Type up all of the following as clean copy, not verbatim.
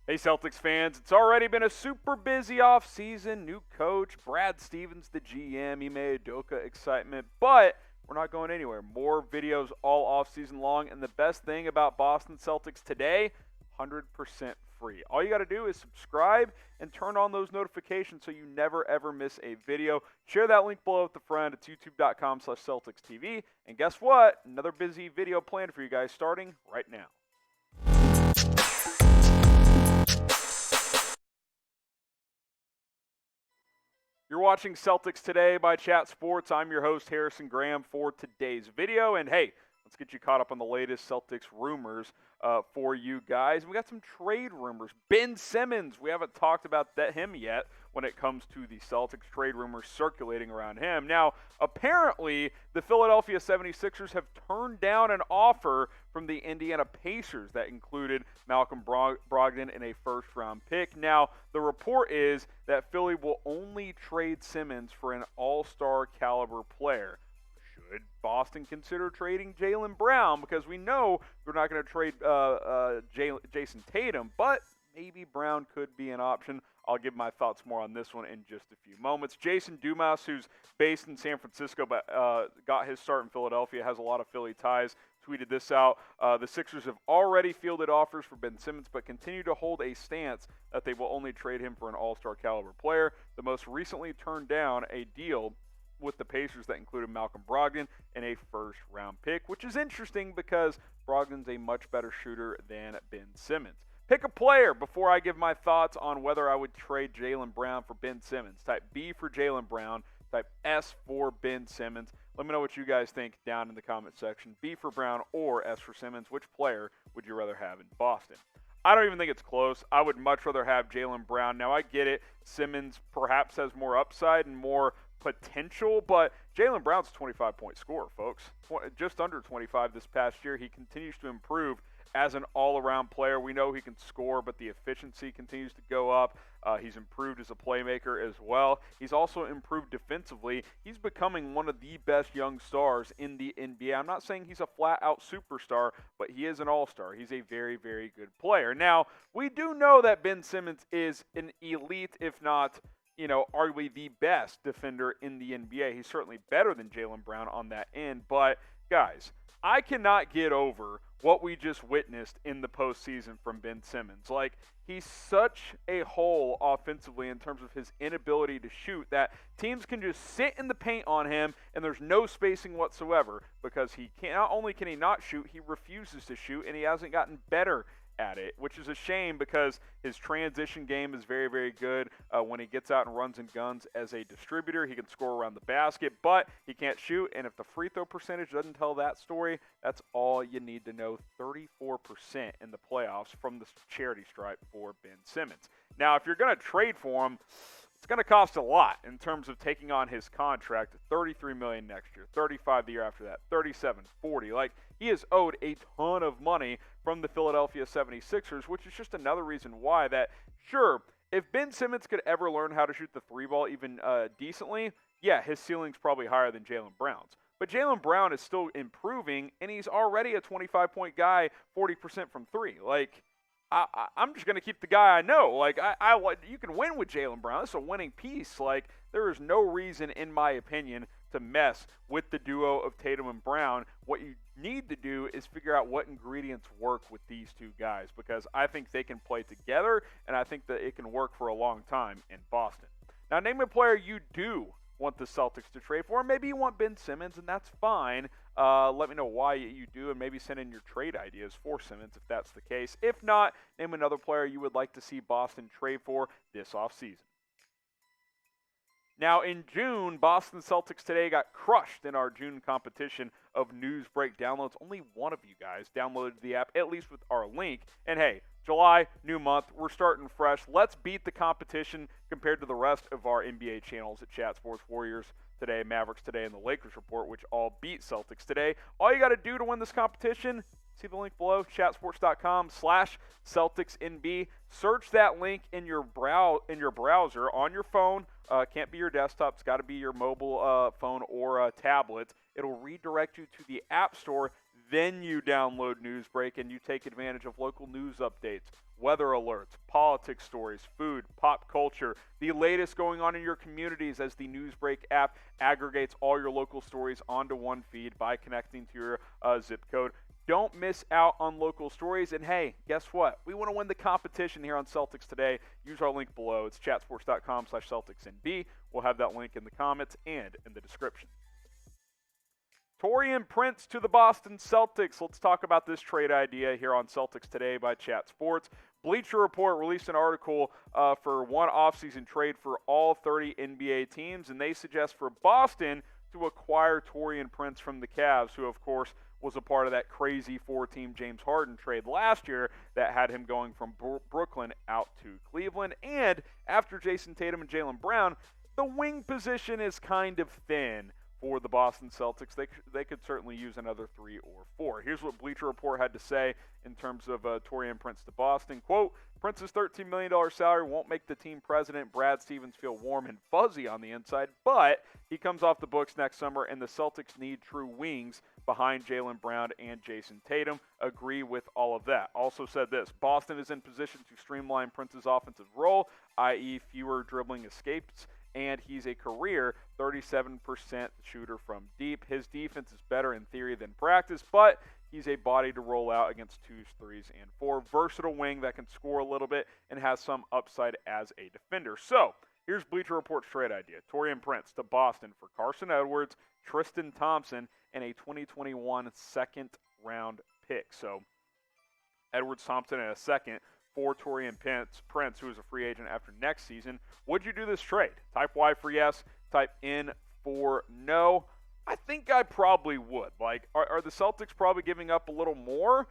Hey, Celtics fans, it's already been a super busy offseason. New coach, Brad Stevens, the GM, Ime Udoka excitement, but we're not going anywhere. More videos all offseason long, and the best thing about Boston Celtics today, 100% free. All you got to do is subscribe and turn on those notifications so you never, ever miss a video. Share that link below with a friend. It's youtube.com/CelticsTV. And guess what? Another busy video planned for you guys starting right now. You're watching Celtics Today by Chat Sports. I'm your host, Harrison Graham, for today's video. And hey, let's get you caught up on the latest Celtics rumors for you guys. We got some trade rumors. Ben Simmons, we haven't talked about him yet when it comes to the Celtics trade rumors circulating around him. Now, apparently, the Philadelphia 76ers have turned down an offer from the Indiana Pacers that included Malcolm Brogdon and a first-round pick. Now, the report is that Philly will only trade Simmons for an all-star caliber player. Should Boston consider trading Jaylen Brown? Because we know they're not going to trade Jayson Tatum, but maybe Brown could be an option. I'll give my thoughts more on this one in just a few moments. Jason Dumas, who's based in San Francisco but got his start in Philadelphia, has a lot of Philly ties, tweeted this out. The Sixers have already fielded offers for Ben Simmons but continue to hold a stance that they will only trade him for an all-star caliber player. The most recently turned down a deal with the Pacers that included Malcolm Brogdon and a first-round pick, which is interesting because Brogdon's a much better shooter than Ben Simmons. Pick a player before I give my thoughts on whether I would trade Jaylen Brown for Ben Simmons. Type B for Jaylen Brown. Type S for Ben Simmons. Let me know what you guys think down in the comment section. B for Brown or S for Simmons. Which player would you rather have in Boston? I don't even think it's close. I would much rather have Jaylen Brown. Now, I get it. Simmons perhaps has more upside and more potential, but Jaylen Brown's a 25-point scorer, folks. Just under 25 this past year. He continues to improve as an all-around player. We know he can score, but the efficiency continues to go up. He's improved as a playmaker as well. He's also improved defensively. He's becoming one of the best young stars in the NBA. I'm not saying he's a flat-out superstar, but he is an all-star. He's a very, very good player. Now, we do know that Ben Simmons is an elite, if not, arguably the best defender in the NBA. He's certainly better than Jaylen Brown on that end. But, guys, I cannot get over what we just witnessed in the postseason from Ben Simmons. Like, he's such a hole offensively in terms of his inability to shoot that teams can just sit in the paint on him and there's no spacing whatsoever because not only can he not shoot, he refuses to shoot, and he hasn't gotten better at it, which is a shame because his transition game is very, very good. When he gets out and runs and guns as a distributor, he can score around the basket, but he can't shoot. And if the free throw percentage doesn't tell that story, that's all you need to know. 34% in the playoffs from the charity stripe for Ben Simmons. Now, if you're going to trade for him, it's going to cost a lot in terms of taking on his contract. $33 million next year, $35 the year after that, $37, $40. Like, he is owed a ton of money from the Philadelphia 76ers, which is just another reason why that, sure, if Ben Simmons could ever learn how to shoot the three ball even decently, yeah, his ceiling's probably higher than Jaylen Brown's. But Jaylen Brown is still improving, and he's already a 25-point guy, 40% from three. Like, I'm just going to keep the guy I know. Like, you can win with Jaylen Brown. It's a winning piece. Like, there is no reason, in my opinion, to mess with the duo of Tatum and Brown. What you need to do is figure out what ingredients work with these two guys, because I think they can play together, and I think that it can work for a long time in Boston. Now, name a player you do want the Celtics to trade for. Maybe you want Ben Simmons, and that's fine. Let me know why you do, and maybe send in your trade ideas for Simmons if that's the case. If not, name another player you would like to see Boston trade for this offseason. Now, in June, Boston Celtics Today got crushed in our June competition of NEWSBREAK downloads. Only one of you guys downloaded the app, at least with our link. And hey, July, new month, we're starting fresh. Let's beat the competition compared to the rest of our NBA channels at Chat Sports. Warriors Today, Mavericks Today, and the Lakers Report, which all beat Celtics Today. All you got to do to win this competition, see the link below, chatsports.com/CelticsNB. Search that link in your browser on your phone. Can't be your desktop. It's got to be your mobile phone or tablet. It'll redirect you to the App Store. then you download NewsBreak and you take advantage of local news updates, weather alerts, politics stories, food, pop culture, the latest going on in your communities as the NewsBreak app aggregates all your local stories onto one feed by connecting to your zip code. Don't miss out on local stories. And hey, guess what? We want to win the competition here on Celtics Today. Use our link below. It's chatsports.com/CelticsNB. We'll have that link in the comments and in the description. Taurean Prince to the Boston Celtics. Let's talk about this trade idea here on Celtics Today by Chat Sports. Bleacher Report released an article for one offseason trade for all 30 NBA teams, and they suggest for Boston to acquire Taurean Prince from the Cavs, who, of course, was a part of that crazy four-team James Harden trade last year that had him going from Brooklyn out to Cleveland. And after Jayson, Tatum, and Jaylen Brown, the wing position is kind of thin for the Boston Celtics. They could certainly use another 3 or 4. Here's what Bleacher Report had to say in terms of Taurean Prince to Boston. Quote, Prince's $13 million salary won't make the team president Brad Stevens feel warm and fuzzy on the inside, but he comes off the books next summer, and the Celtics need true wings behind Jaylen Brown and Jayson Tatum. Agree with all of that. Also said this, Boston is in position to streamline Prince's offensive role, i.e. fewer dribbling escapes, and he's a career 37% shooter from deep. His defense is better in theory than practice, but he's a body to roll out against 2s, 3s, and 4. Versatile wing that can score a little bit and has some upside as a defender. So here's Bleacher Report's trade idea. Taurean Prince to Boston for Carson Edwards, Tristan Thompson, and a 2021 second-round pick. So Edwards, Thompson, and a second for Taurean Prince, who is a free agent after next season. Would you do this trade? Type Y for yes, type N for no. I think I probably would. Like, are the Celtics probably giving up a little more?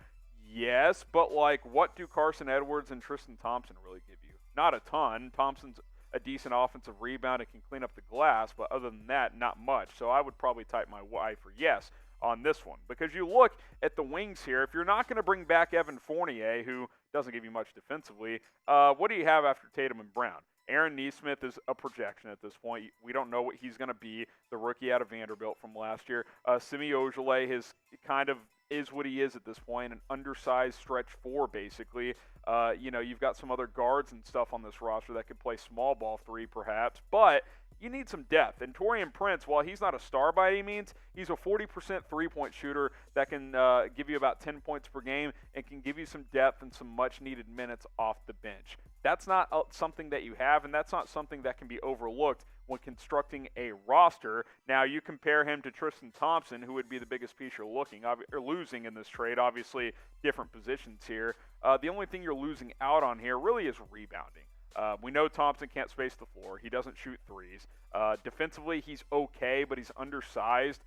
Yes, but like, what do Carson Edwards and Tristan Thompson really give you? Not a ton. Thompson's a decent offensive rebound and can clean up the glass, but other than that, not much. So I would probably type my Y for yes on this one. Because you look at the wings here, if you're not going to bring back Evan Fournier, who doesn't give you much defensively, what do you have after Tatum and Brown? Aaron Nesmith is a projection at this point. We don't know what he's going to be, the rookie out of Vanderbilt from last year. Semi Ojeleye is what he is at this point, an undersized stretch 4, basically. You've got some other guards and stuff on this roster that could play small ball 3, perhaps, but you need some depth. And Taurean Prince, while he's not a star by any means, he's a 40% three-point shooter that can give you about 10 points per game and can give you some depth and some much-needed minutes off the bench. That's not something that you have, and that's not something that can be overlooked when constructing a roster. Now, you compare him to Tristan Thompson, who would be the biggest piece you're losing in this trade. Obviously, different positions here. The only thing you're losing out on here really is rebounding. We know Thompson can't space the floor. He doesn't shoot threes. Defensively, he's okay, but he's undersized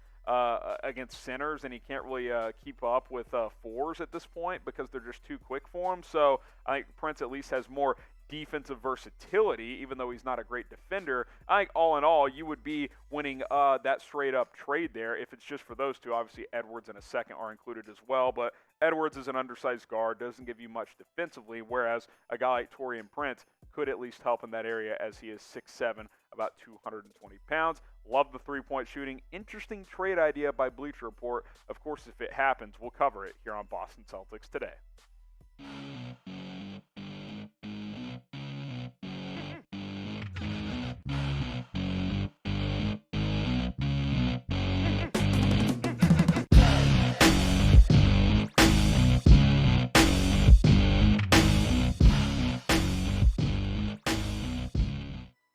against centers, and he can't really keep up with 4s at this point because they're just too quick for him. So I think Prince at least has more defensive versatility, even though he's not a great defender. I think all in all, you would be winning that straight-up trade there if it's just for those two. Obviously, Edwards and a second are included as well, but Edwards is an undersized guard, doesn't give you much defensively, whereas a guy like Taurean Prince could at least help in that area as he is 6'7", about 220 pounds. Love the three-point shooting. Interesting trade idea by Bleacher Report. Of course, if it happens, we'll cover it here on Boston Celtics Today.